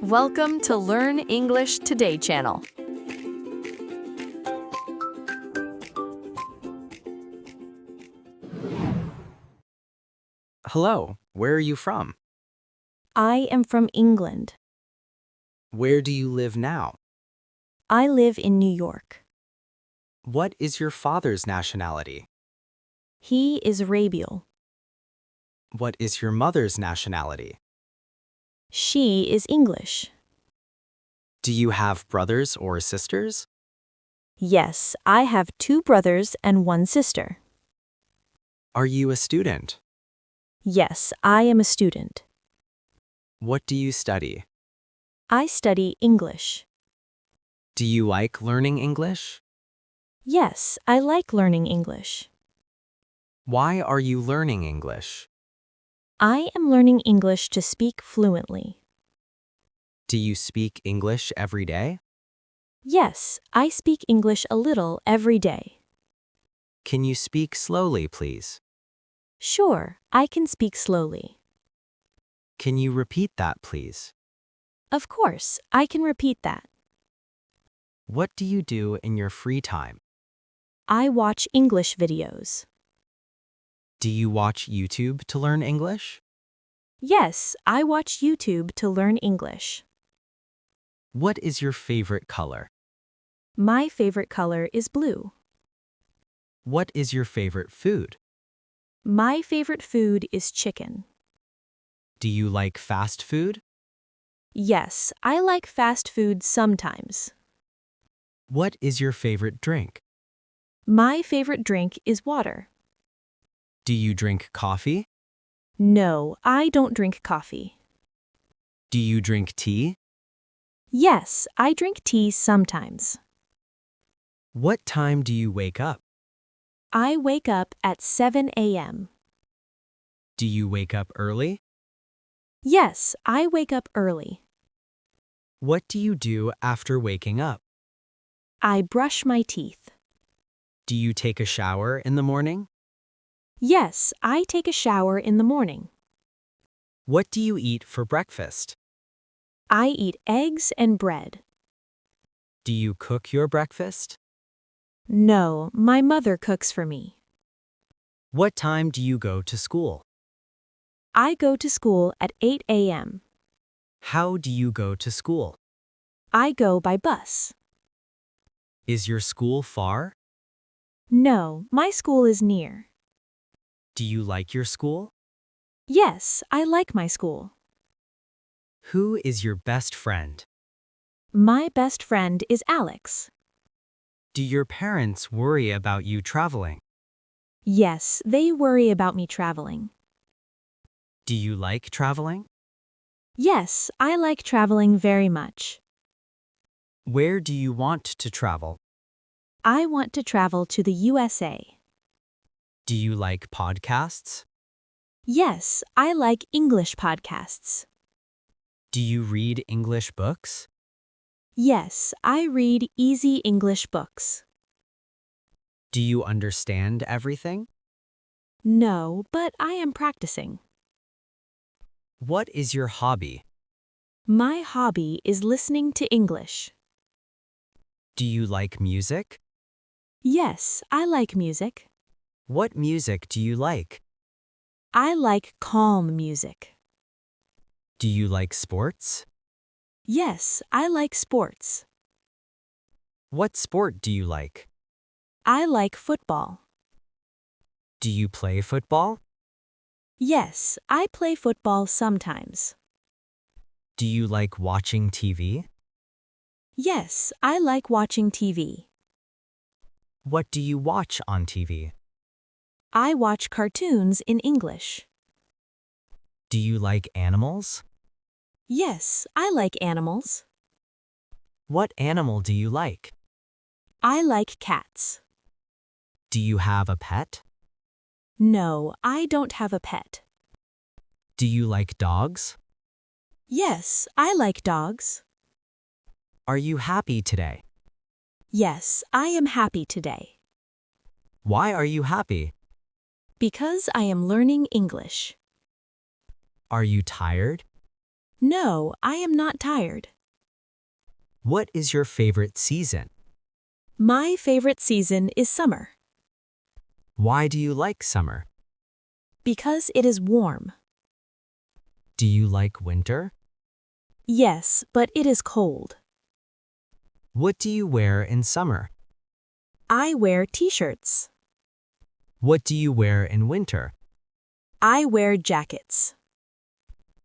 Welcome to Learn English Today channel. Hello, where are you from? I am from England. Where do you live now? I live in New York. What is your father's nationality? He is Rabiel. What is your mother's nationality? She is English. Do you have brothers or sisters? Yes, I have 2 brothers and 1 sister. Are you a student? Yes, I am a student. What do you study? I study English. Do you like learning English? Yes, I like learning English. Why are you learning English? I am learning English to speak fluently. Do you speak English every day? Yes, I speak English a little every day. Can you speak slowly, please? Sure, I can speak slowly. Can you repeat that, please? Of course, I can repeat that. What do you do in your free time? I watch English videos. Do you watch YouTube to learn English? Yes, I watch YouTube to learn English. What is your favorite color? My favorite color is blue. What is your favorite food? My favorite food is chicken. Do you like fast food? Yes, I like fast food sometimes. What is your favorite drink? My favorite drink is water. Do you drink coffee? No, I don't drink coffee. Do you drink tea? Yes, I drink tea sometimes. What time do you wake up? I wake up at 7 a.m. Do you wake up early? Yes, I wake up early. What do you do after waking up? I brush my teeth. Do you take a shower in the morning? Yes, I take a shower in the morning. What do you eat for breakfast? I eat eggs and bread. Do you cook your breakfast? No, my mother cooks for me. What time do you go to school? I go to school at 8 a.m. How do you go to school? I go by bus. Is your school far? No, my school is near. Do you like your school? Yes, I like my school. Who is your best friend? My best friend is Alex. Do your parents worry about you traveling? Yes, they worry about me traveling. Do you like traveling? Yes, I like traveling very much. Where do you want to travel? I want to travel to the USA. Do you like podcasts? Yes, I like English podcasts. Do you read English books? Yes, I read easy English books. Do you understand everything? No, but I am practicing. What is your hobby? My hobby is listening to English. Do you like music? Yes, I like music. What music do you like? I like calm music. Do you like sports? Yes, I like sports. What sport do you like? I like football. Do you play football? Yes, I play football sometimes. Do you like watching TV? Yes, I like watching TV. What do you watch on TV? I watch cartoons in English. Do you like animals? Yes, I like animals. What animal do you like? I like cats. Do you have a pet? No, I don't have a pet. Do you like dogs? Yes, I like dogs. Are you happy today? Yes, I am happy today. Why are you happy? Because I am learning English. Are you tired? No, I am not tired. What is your favorite season? My favorite season is summer Why do you like summer? because it is warm. Do you like winter? Yes, but it is cold. What do you wear in summer? I wear t-shirts. What do you wear in winter? I wear jackets.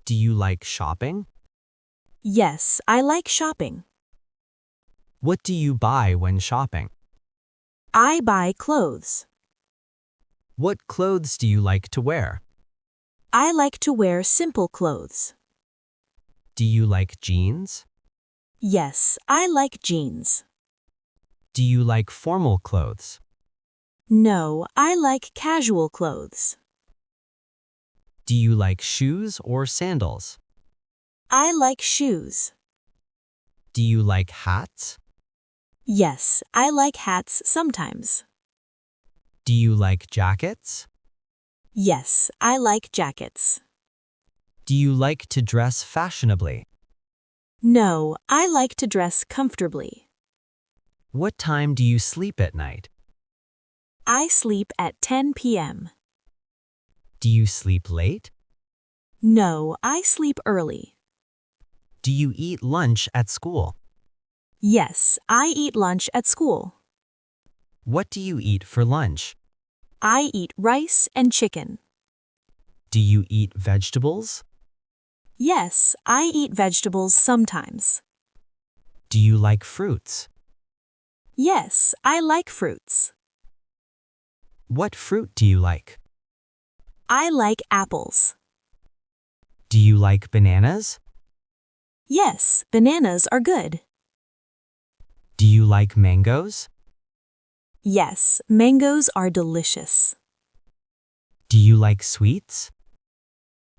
Do you like shopping? Yes, I like shopping. What do you buy when shopping? I buy clothes. What clothes do you like to wear? I like to wear simple clothes. Do you like jeans? Yes, I like jeans. Do you like formal clothes? No, I like casual clothes. Do you like shoes or sandals? I like shoes. Do you like hats? Yes, I like hats sometimes. Do you like jackets? Yes, I like jackets. Do you like to dress fashionably? No, I like to dress comfortably. What time do you sleep at night? I sleep at 10 p.m. Do you sleep late? No, I sleep early. Do you eat lunch at school? Yes, I eat lunch at school. What do you eat for lunch? I eat rice and chicken. Do you eat vegetables? Yes, I eat vegetables sometimes. Do you like fruits? Yes, I like fruits. What fruit do you like? I like apples. Do you like bananas? Yes, bananas are good. Do you like mangoes? Yes, mangoes are delicious. Do you like sweets?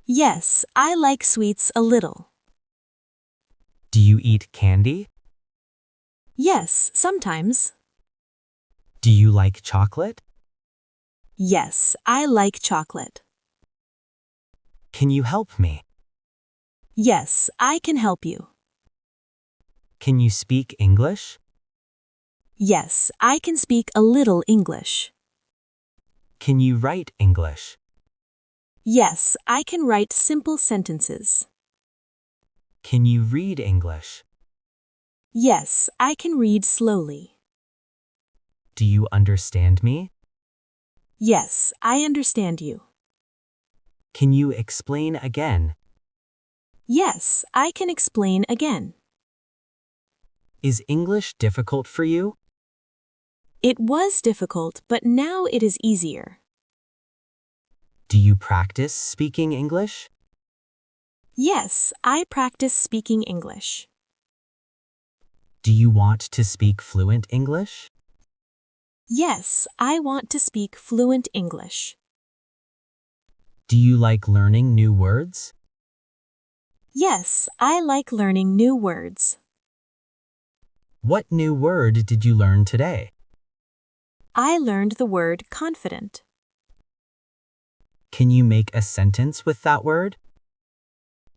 Yes, I like sweets a little. Do you eat candy? Yes, sometimes. Do you like chocolate? Yes, I like chocolate. Can you help me? Yes, I can help you. Can you speak English? Yes, I can speak a little English. Can you write English? Yes, I can write simple sentences. Can you read English? Yes, I can read slowly. Do you understand me? Yes, I understand you. Can you explain again? Yes, I can explain again. Is English difficult for you? It was difficult, but now it is easier. Do you practice speaking English? Yes, I practice speaking English. Do you want to speak fluent English? Yes, I want to speak fluent English. Do you like learning new words? Yes, I like learning new words. What new word did you learn today? I learned the word confident. Can you make a sentence with that word?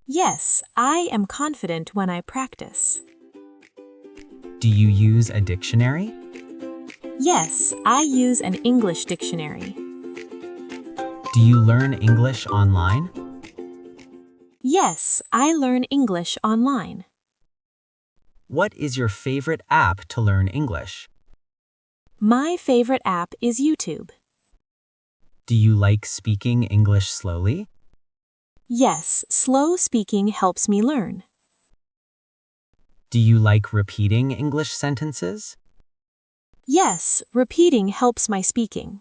Yes, I am confident when I practice. Do you use a dictionary? Yes, I use an English dictionary. Do you learn English online? Yes, I learn English online. What is your favorite app to learn English? My favorite app is YouTube. Do you like speaking English slowly? Yes, slow speaking helps me learn. Do you like repeating English sentences? Yes, repeating helps my speaking.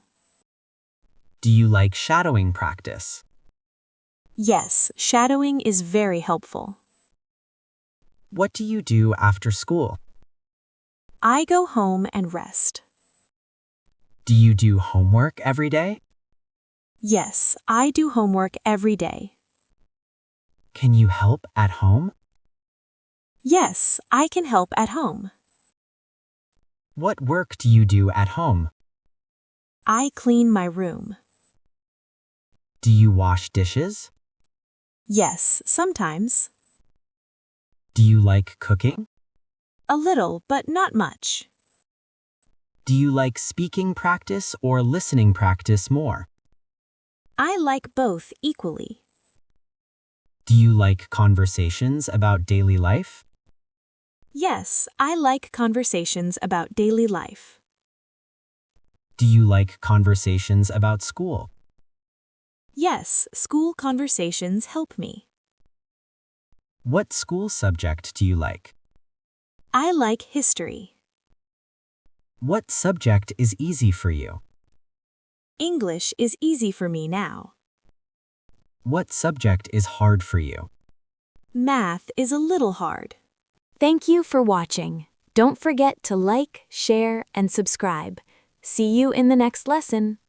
Do you like shadowing practice? Yes, shadowing is very helpful. What do you do after school? I go home and rest. Do you do homework every day? Yes, I do homework every day. Can you help at home? Yes, I can help at home. What work do you do at home? I clean my room. Do you wash dishes? Yes, sometimes. Do you like cooking? A little, but not much. Do you like speaking practice or listening practice more? I like both equally. Do you like conversations about daily life? Yes, I like conversations about daily life. Do you like conversations about school? Yes, school conversations help me. What school subject do you like? I like history. What subject is easy for you? English is easy for me now. What subject is hard for you? Math is a little hard. Thank you for watching. Don't forget to like, share, and subscribe. See you in the next lesson.